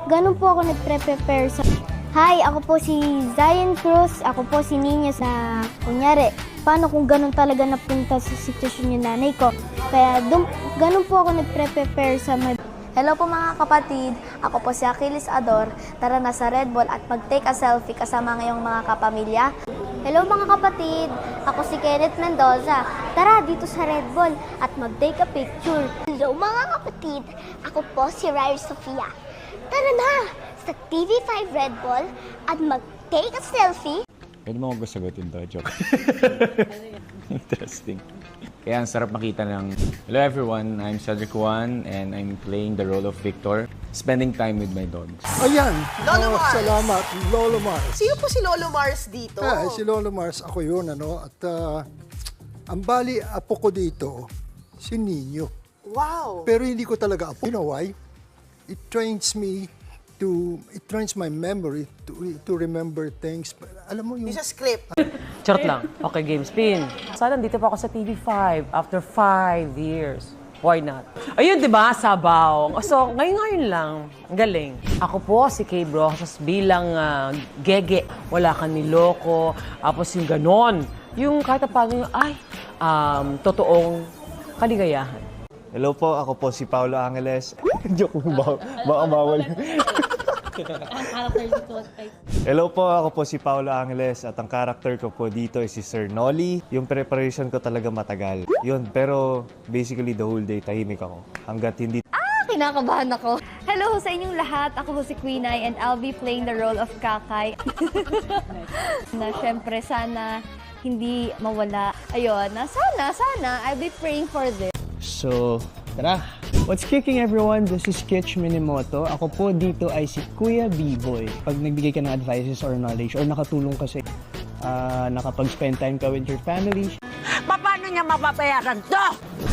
ganun po ako nagpre-prepare sa... Hi, ako po si Zion Cruz. Ako po si Nina sa... Kunyari, paano kung ganun talaga napunta sa sitwasyon yung nanay ko. Kaya ganun po ako nagpre-prepare sa may... Hello po mga kapatid, ako po si Achilles Ador. Tara na sa Red Bull at mag-take a selfie kasama ngayong mga kapamilya. Hello mga kapatid, ako si Kenneth Mendoza. Tara dito sa Red Bull at mag-take a picture. Hello mga kapatid, ako po si Rai Sofia. Tara na sa TV5 Red Bull at mag-take a selfie. Pwede mo ko sagutin to, joke. Interesting. Kaya ang sarap makita ng... Hello everyone, I'm Cedric Juan and I'm playing the role of Victor, spending time with my dogs. Ayan. Lolo Mars. Salamat, Lolo Mars. Sino po si Lolo Mars dito? Si Lolo Mars, ako yun, ano? At ang bali, apo ko dito, si Nino. Wow! Pero hindi ko talaga apo. You know why? It trains my memory to remember things. Alam mo yung... Yung sa script. Charot lang. Okay, game spin. Sana nandito pa ako sa TV5 after 5 years. Why not? Ayun, di ba? Sabaw. So, ngayon lang. Ang galing. Ako po si Kay Broxas bilang gege. Wala kang niloko. Tapos yung ganon. Yung kahit paano yung, totoong kaligayahan. Hello po, ako po si Paulo Angeles. Joke mo, baka bawal. Hello po, ako po si Paulo Angeles at ang character ko po dito ay si Sir Nolly. Yung preparation ko talaga matagal. Yun, pero basically the whole day tahimik ako. Hanggat hindi... Kinakabahan ako. Hello sa inyong lahat, ako si Queen Ai and I'll be playing the role of Kakay. Na syempre sana hindi mawala. Ayun, sana, I'll be praying for this. So, tara! What's kicking everyone? This is Kitch Minimoto. Ako po dito ay si Kuya B-Boy. Pag nagbigay ka ng advices or knowledge or nakatulong kasi nakapag-spend time ka with your family. Paano niya mapapayaran to?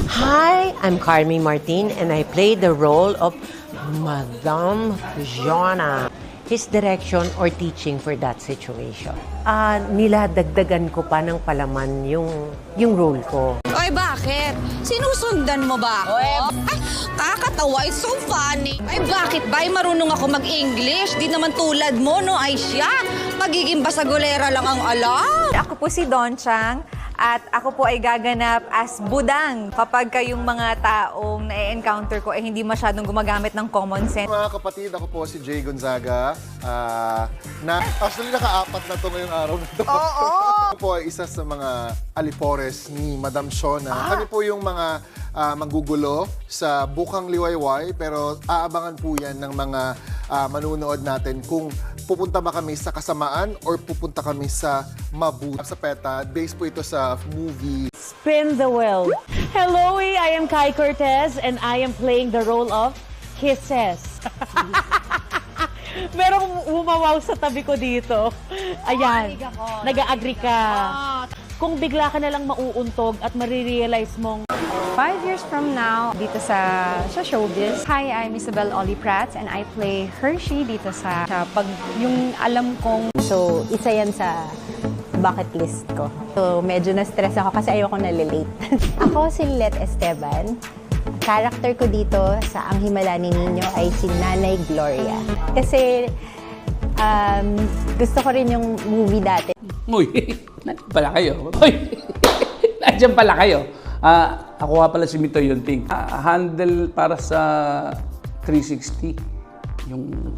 Hi, I'm Carmi Martin and I play the role of Madame Jonna. His direction or teaching for that situation. Niladagdagan ko pa ng palaman yung role ko. Oy, bakit? Sinusundan mo ba ako? Ay, kakatawa. It's so funny. Ay, bakit ba? Ay, marunong ako mag-English. Di naman tulad mo, no? Ay, siya. Magiging basagolera lang ang alam. Ako po si Don Chang. At ako po ay gaganap as budang kapag kayong mga taong na-encounter ko ay hindi masyadong gumagamit ng common sense. Mga kapatid, ako po si Jay Gonzaga. Actually, naka-apat na to ngayong araw na to. Oo! Ako po ay isa sa mga alipores ni Madam Shona. Kami po yung mga manggugulo sa Bukang Liwayway, pero aabangan po yan ng mga manunood natin kung pupunta ba kami sa kasamaan or pupunta kami sa mabuti. Sa PETA, based po ito sa movie. Spin the wheel. Hello, I am Kai Cortez and I am playing the role of Kisses. Merong umawaw sa tabi ko dito. Ayan, nag-a-agree ka. Kung bigla ka na lang mauuntog at marirealize mong 5 years from now, dito sa showbiz. Hi, I'm Isabel Oli Prats and I play Hershey dito sa pag yung alam kong... So, isa yan sa bucket list ko. So, medyo na-stress ako kasi ayoko na-late. Ako si Lilet Esteban. Character ko dito sa Ang Himala ni Nino ay si Nanay Gloria. Kasi gusto ko rin yung movie dati. Uy, nandiyan pala kayo. Uy, nandiyan pala kayo. Ako nga pala si Mito Yunting. Handle para sa 360. Yung